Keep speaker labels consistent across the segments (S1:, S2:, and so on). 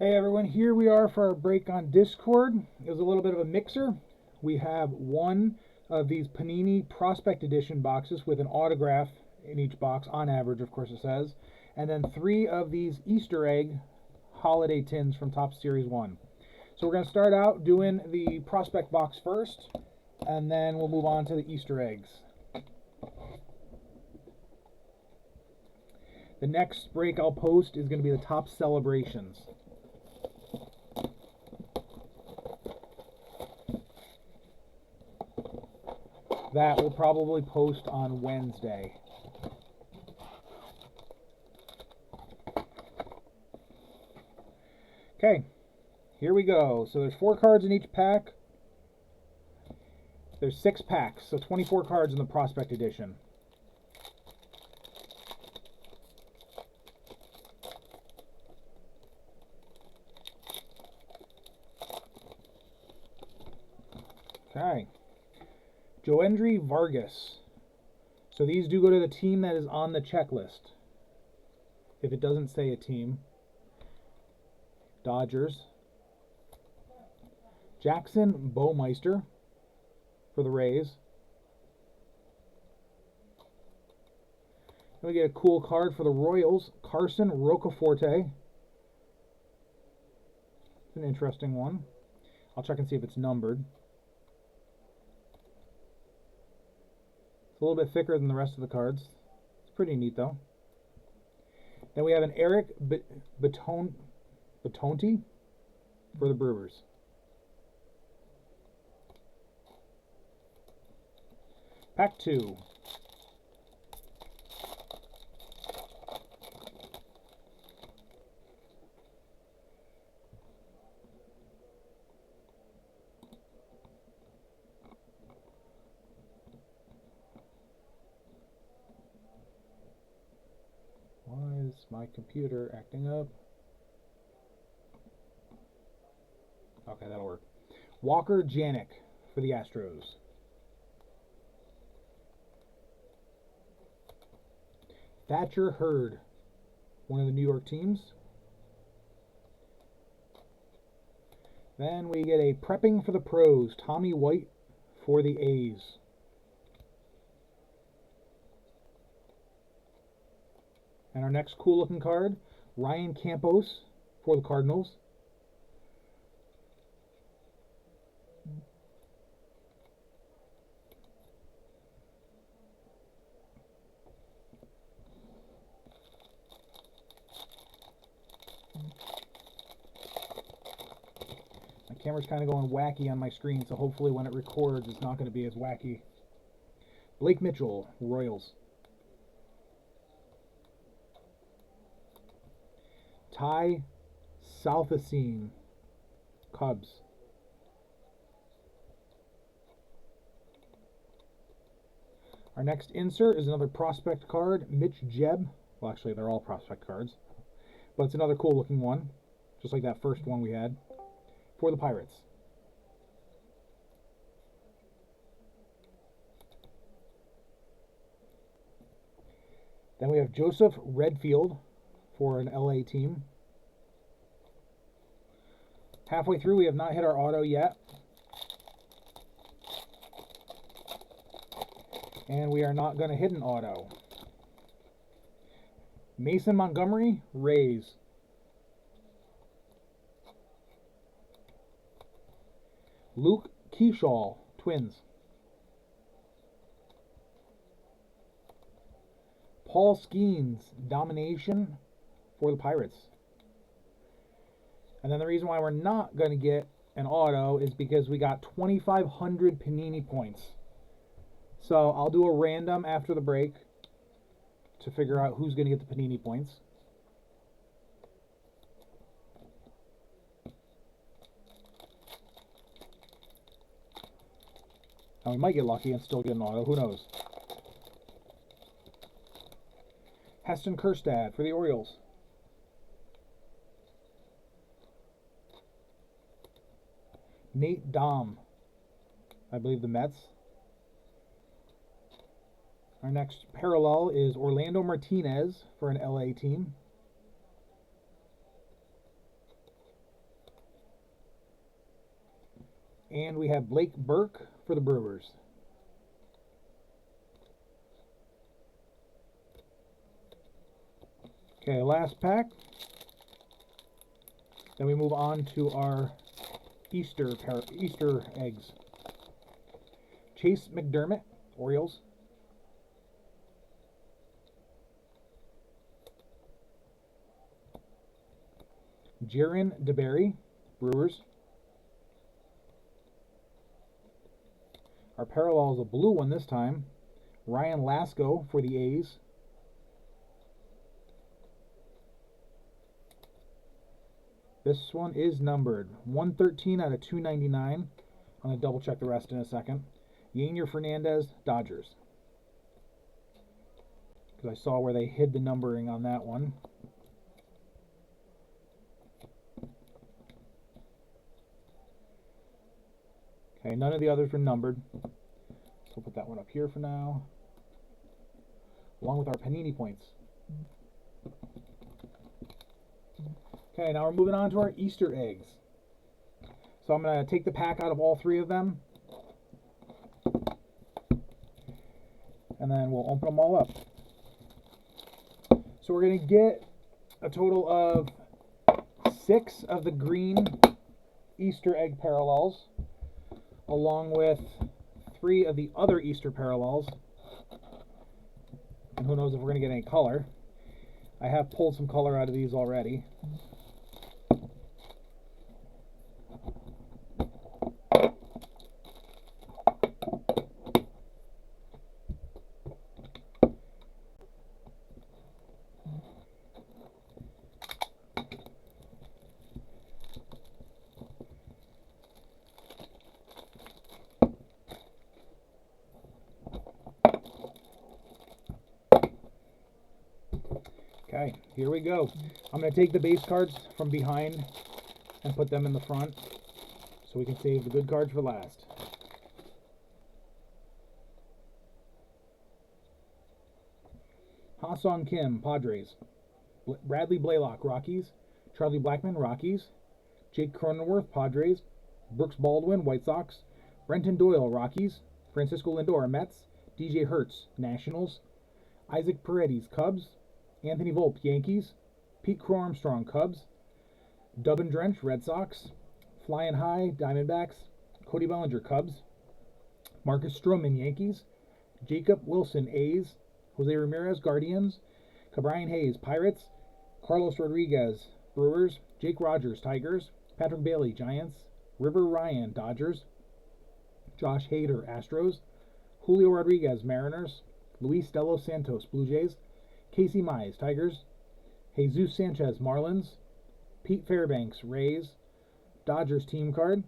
S1: Hey everyone, here we are for our break on Discord. It was a little bit of a mixer. We have one of these Panini Prospect Edition boxes with an autograph in each box, on average, of course it says, and then three of these Easter egg holiday tins from Topps Series 1. So we're going to start out doing the Prospect box first, and then we'll move on to the Easter eggs. The next break I'll post is going to be the Topps Celebrations. That will probably post on Wednesday. Okay, here we go. So there's 4 cards in each pack. There's 6 packs, so 24 cards in the Prospect Edition. Okay. Joendry Vargas. So these do go to the team that is on the checklist. If it doesn't say a team. Dodgers. Jackson Bowmeister for the Rays. Then we get a cool card for the Royals. Carson Rocaforte. It's an interesting one. I'll check and see if it's numbered. It's a little bit thicker than the rest of the cards. It's pretty neat though. Then we have an Eric Batonti for the Brewers. Pack 2. Why is my computer acting up? Okay, that'll work. Walker Janik for the Astros. Thatcher Hurd, one of the New York teams. Then we get a Prepping for the Pros, Tommy White for the A's. And our next cool looking card, Ryan Campos for the Cardinals. My camera's kind of going wacky on my screen, so hopefully when it records it's not going to be as wacky. Blake Mitchell, Royals. Ty Southacene, Cubs. Our next insert is another prospect card, Mitch Jebb. Well, actually, they're all prospect cards. But it's another cool looking one, just like that first one we had, for the Pirates. Then we have Joseph Redfield for an LA team. Halfway through, we have not hit our auto yet. And we are not going to hit an auto. Mason Montgomery, Rays. Luke Keyshaw, Twins. Paul Skeens, Domination for the Pirates. And then the reason why we're not going to get an auto is because we got 2,500 Panini points. So I'll do a random after the break to figure out who's going to get the Panini points. Now we might get lucky and still get an auto. Who knows? Heston Kjerstad for the Orioles. Nate Dom, I believe the Mets. Our next parallel is Orlando Martinez for an LA team. And we have Blake Burke for the Brewers. Okay, last pack. Then we move on to our Easter eggs. Chase McDermott, Orioles. Jaron DeBerry, Brewers. Our parallel is a blue one this time. Ryan Lasko for the A's. This one is numbered 113 out of 299. I'm going to double check the rest in a second. Yainer Fernandez, Dodgers. Because I saw where they hid the numbering on that one. Okay, none of the others were numbered. So we'll put that one up here for now. Along with our Panini points. Okay, now we're moving on to our Easter eggs. So I'm going to take the pack out of all three of them. And then we'll open them all up. So we're going to get a total of 6 of the green Easter egg parallels, along with 3 of the other Easter parallels. And who knows if we're going to get any color. I have pulled some color out of these already. Okay, here we go. I'm going to take the base cards from behind and put them in the front so we can save the good cards for last. Ha-Sung Kim, Padres. Bradley Blaylock, Rockies. Charlie Blackmon, Rockies. Jake Cronenworth, Padres. Brooks Baldwin, White Sox. Brenton Doyle, Rockies. Francisco Lindor, Mets. DJ Hertz, Nationals. Isaac Paredes, Cubs. Anthony Volpe, Yankees. Pete Crow Armstrong, Cubs. Dubin Drench, Red Sox. Flying High, Diamondbacks. Cody Bellinger, Cubs. Marcus Stroman, Yankees. Jacob Wilson, A's. Jose Ramirez, Guardians. Cabrian Hayes, Pirates. Carlos Rodriguez, Brewers. Jake Rogers, Tigers. Patrick Bailey, Giants. River Ryan, Dodgers. Josh Hader, Astros. Julio Rodriguez, Mariners. Luis De Los Santos, Blue Jays. Casey Mize, Tigers. Jesus Sanchez, Marlins. Pete Fairbanks, Rays. Dodgers team card.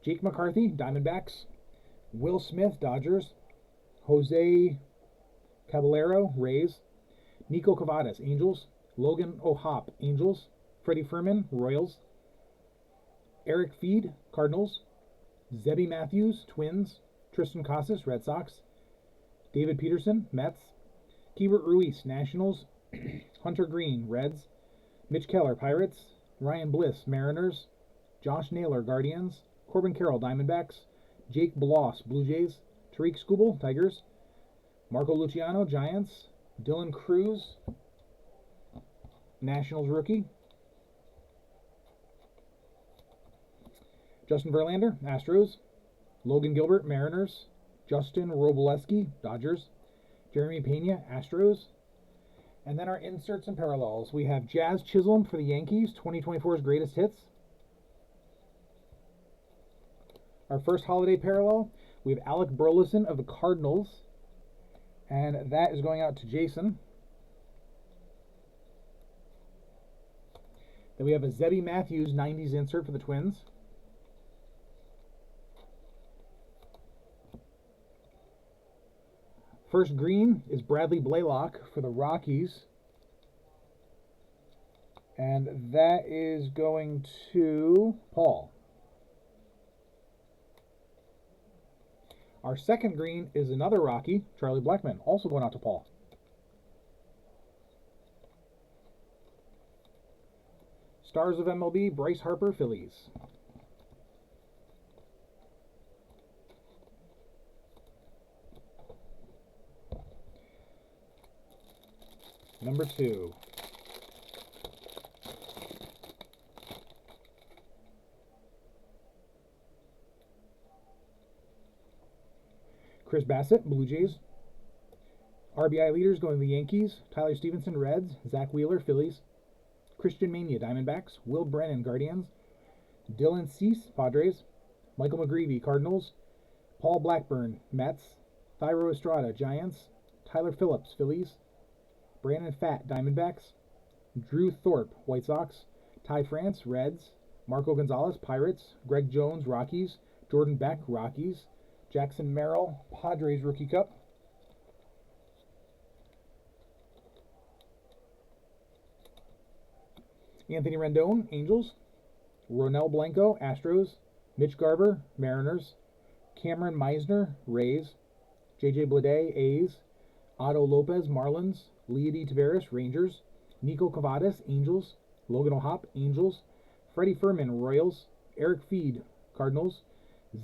S1: Jake McCarthy, Diamondbacks. Will Smith, Dodgers. Jose Caballero, Rays. Nico Cavadas, Angels. Logan O'Hoppe, Angels. Freddie Fermin, Royals. Eric Feed, Cardinals. Zebby Matthews, Twins. Tristan Casas, Red Sox. David Peterson, Mets. Keibert Ruiz, Nationals. Hunter Green, Reds. Mitch Keller, Pirates. Ryan Bliss, Mariners. Josh Naylor, Guardians. Corbin Carroll, Diamondbacks. Jake Bloss, Blue Jays. Tariq Skubal, Tigers. Marco Luciano, Giants. Dylan Cruz, Nationals rookie. Justin Verlander, Astros. Logan Gilbert, Mariners. Justin Robleski, Dodgers. Jeremy Pena, Astros. And then our inserts and parallels. We have Jazz Chisholm for the Yankees, 2024's greatest hits. Our first holiday parallel, we have Alec Burleson of the Cardinals. And that is going out to Jason. Then we have a Zebby Matthews 90s insert for the Twins. First green is Bradley Blaylock for the Rockies. And that is going to Paul. Our second green is another Rocky, Charlie Blackmon, also going out to Paul. Stars of MLB, Bryce Harper, Phillies. Number 2. Chris Bassett, Blue Jays. RBI leaders going to the Yankees. Tyler Stevenson, Reds. Zach Wheeler, Phillies. Christian Mania, Diamondbacks. Will Brennan, Guardians. Dylan Cease, Padres. Michael McGreevy, Cardinals. Paul Blackburn, Mets. Thairo Estrada, Giants. Tyler Phillips, Phillies. Brandon Pfaadt, Diamondbacks. Drew Thorpe, White Sox. Ty France, Reds. Marco Gonzalez, Pirates. Greg Jones, Rockies. Jordan Beck, Rockies. Jackson Merrill, Padres Rookie Cup. Anthony Rendon, Angels. Ronel Blanco, Astros. Mitch Garver, Mariners. Cameron Meisner, Rays. JJ Bleday, A's. Otto Lopez, Marlins. Leody Taveras, Rangers. Nico Cavadas, Angels. Logan O'Hoppe, Angels. Freddie Furman, Royals. Eric Feed, Cardinals.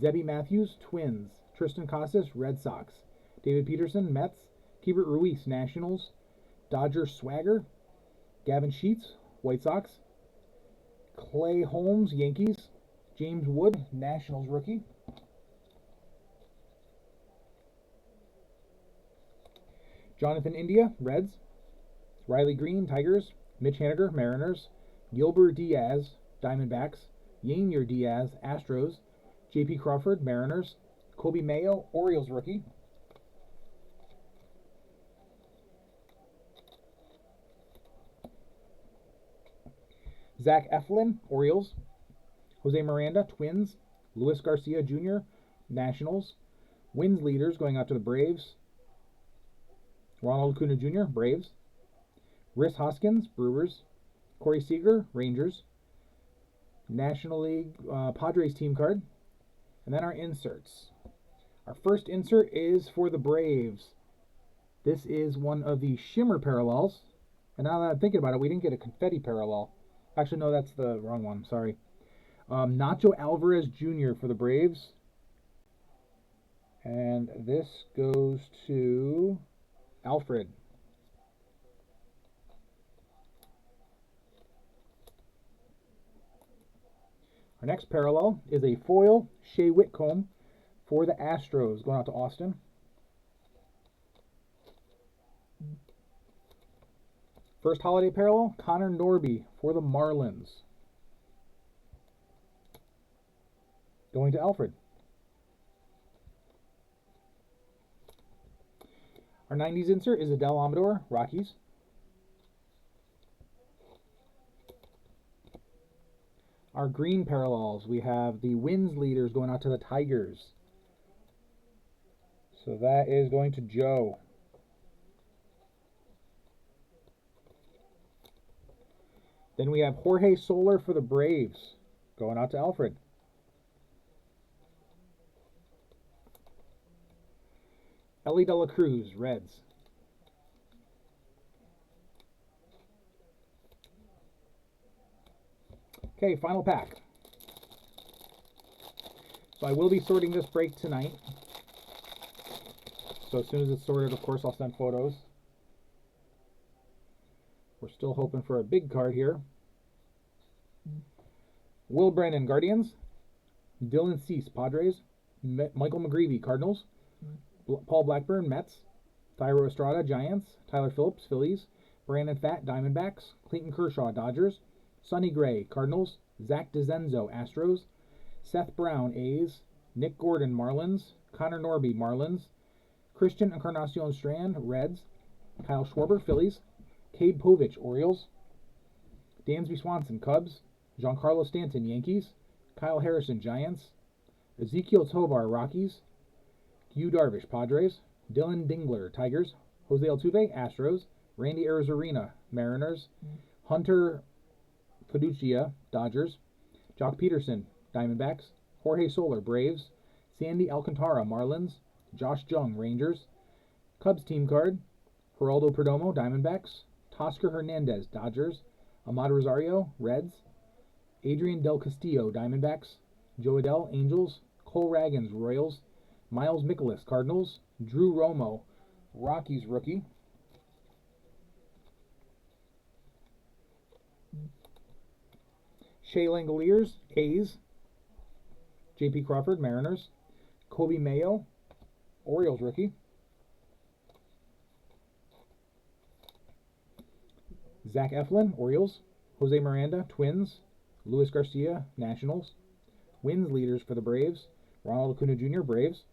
S1: Zebby Matthews, Twins. Tristan Casas, Red Sox. David Peterson, Mets. Keibert Ruiz, Nationals. Dodger Swagger. Gavin Sheets, White Sox. Clay Holmes, Yankees. James Wood, Nationals rookie. Jonathan India, Reds. Riley Green, Tigers. Mitch Haniger, Mariners. Gilbert Diaz, Diamondbacks. Yainer Diaz, Astros. J.P. Crawford, Mariners. Kobe Mayo, Orioles rookie. Zach Eflin, Orioles. Jose Miranda, Twins. Luis Garcia Jr., Nationals. Wins leaders going out to the Braves. Ronald Acuna Jr., Braves. Rhys Hoskins, Brewers. Corey Seager, Rangers. National League Padres team card. And then our inserts. Our first insert is for the Braves. This is one of the Shimmer parallels. And now that I'm thinking about it, we didn't get a confetti parallel. Actually, no, that's the wrong one. Sorry. Nacho Alvarez Jr. for the Braves. And this goes to Alfred. Our next parallel is a foil Shea Whitcomb for the Astros, going out to Austin. First holiday parallel, Connor Norby for the Marlins, going to Alfred. Our 90s insert is Adele Amador, Rockies. Our green parallels, we have the wins leaders going out to the Tigers. So that is going to Joe. Then we have Jorge Soler for the Braves, going out to Alfred. Ellie De La Cruz, Reds. Okay, final pack. So I will be sorting this break tonight. So as soon as it's sorted, of course, I'll send photos. We're still hoping for a big card here. Will Brennan, Guardians. Dylan Cease, Padres. Michael McGreevy, Cardinals. Paul Blackburn, Mets. Thairo Estrada, Giants. Tyler Phillips, Phillies. Brandon Pfaadt, Diamondbacks. Clayton Kershaw, Dodgers. Sonny Gray, Cardinals. Zach DeZenzo, Astros. Seth Brown, A's. Nick Gordon, Marlins. Connor Norby, Marlins. Christian Encarnacion Strand, Reds. Kyle Schwarber, Phillies. Cade Povich, Orioles. Dansby Swanson, Cubs. Giancarlo Stanton, Yankees. Kyle Harrison, Giants. Ezekiel Tovar, Rockies. Yu Darvish, Padres. Dylan Dingler, Tigers. Jose Altuve, Astros. Randy Arozarena, Mariners. Hunter Fiducia, Dodgers. Jock Peterson, Diamondbacks. Jorge Soler, Braves. Sandy Alcantara, Marlins. Josh Jung, Rangers. Cubs team card. Geraldo Perdomo, Diamondbacks. Teoscar Hernandez, Dodgers. Ahmad Rosario, Reds. Adrian Del Castillo, Diamondbacks. Joe Adell, Angels. Cole Ragans, Royals. Miles Mikolas, Cardinals. Drew Romo, Rockies rookie. Shea Langoliers, A's. J.P. Crawford, Mariners. Kobe Mayo, Orioles rookie. Zach Eflin, Orioles. Jose Miranda, Twins. Luis Garcia, Nationals. Wins leaders for the Braves. Ronald Acuna Jr., Braves.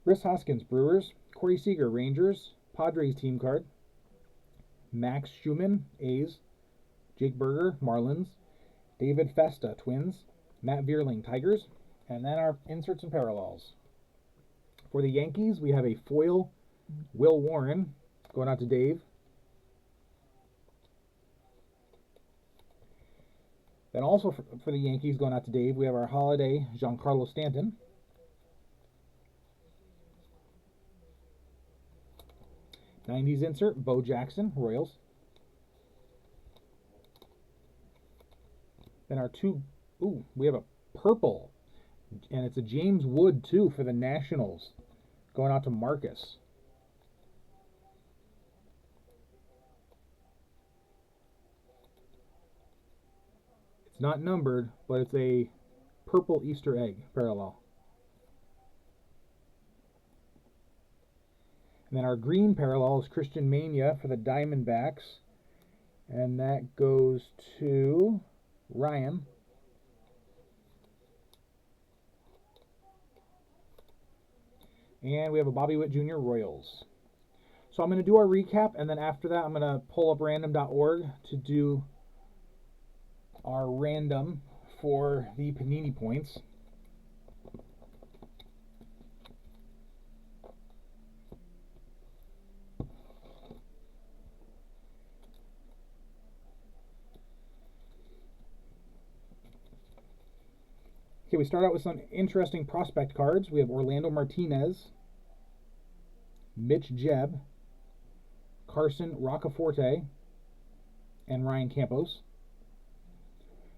S1: Rhys Hoskins, Brewers. Corey Seager, Rangers. Padres team card. Max Schumann, A's. Jake Burger, Marlins. David Festa, Twins. Matt Vierling, Tigers. And then our inserts and parallels. For the Yankees, we have a foil Will Warren going out to Dave. Then also for the Yankees going out to Dave, we have our holiday Giancarlo Stanton. '90s insert, Bo Jackson, Royals. Then our we have a purple, and it's a James Wood too for the Nationals, going out to Marcus. It's not numbered, but it's a purple Easter egg parallel. And then our green parallel is Christian Mania for the Diamondbacks, and that goes to Ryan. And we have a Bobby Witt Jr. Royals. So I'm going to do our recap, and then after that I'm going to pull up random.org to do our random for the Panini points. Okay, we start out with some interesting prospect cards. We have Orlando Martinez, Mitch Jebb, Carson Roccaforte, and Ryan Campos.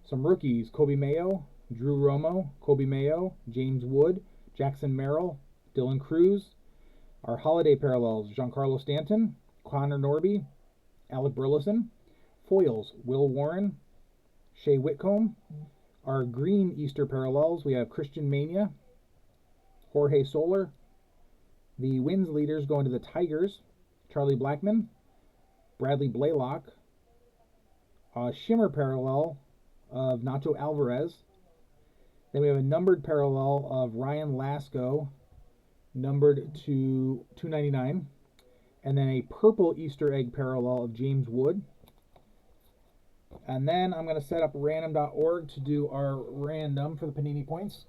S1: Some rookies, Kobe Mayo, Drew Romo, Kobe Mayo, James Wood, Jackson Merrill, Dylan Cruz. Our holiday parallels, Giancarlo Stanton, Connor Norby, Alec Burleson. Foils, Will Warren, Shea Whitcomb. Our green Easter parallels, we have Christian Mania, Jorge Soler. The wins leaders going to the Tigers, Charlie Blackmon, Bradley Blaylock. Shimmer parallel of Nacho Alvarez. Then we have a numbered parallel of Ryan Lasco, numbered to 299. And then a purple Easter egg parallel of James Wood. And then I'm going to set up random.org to do our random for the Panini points.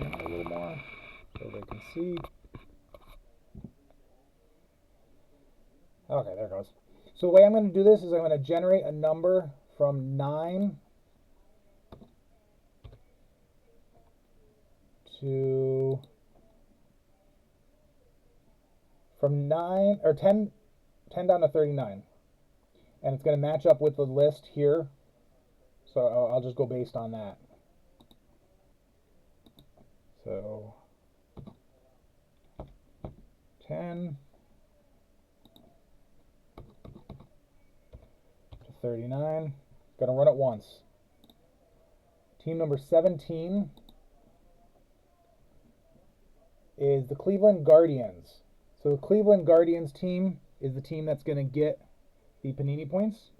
S1: A little more so they can see. Okay, there it goes. So the way I'm going to do this is I'm going to generate a number from 9 to from 9 or 10 down to 39, and it's going to match up with the list here. So I'll just go based on that. So 10 to 39. Gonna run it once. Team number 17 is the Cleveland Guardians. So the Cleveland Guardians team is the team that's gonna get the Panini points.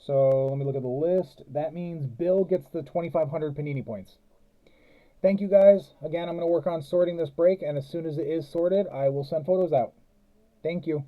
S1: So let me look at the list. That means Bill gets the 2,500 Panini points. Thank you guys. Again, I'm going to work on sorting this break, and as soon as it is sorted, I will send photos out. Thank you.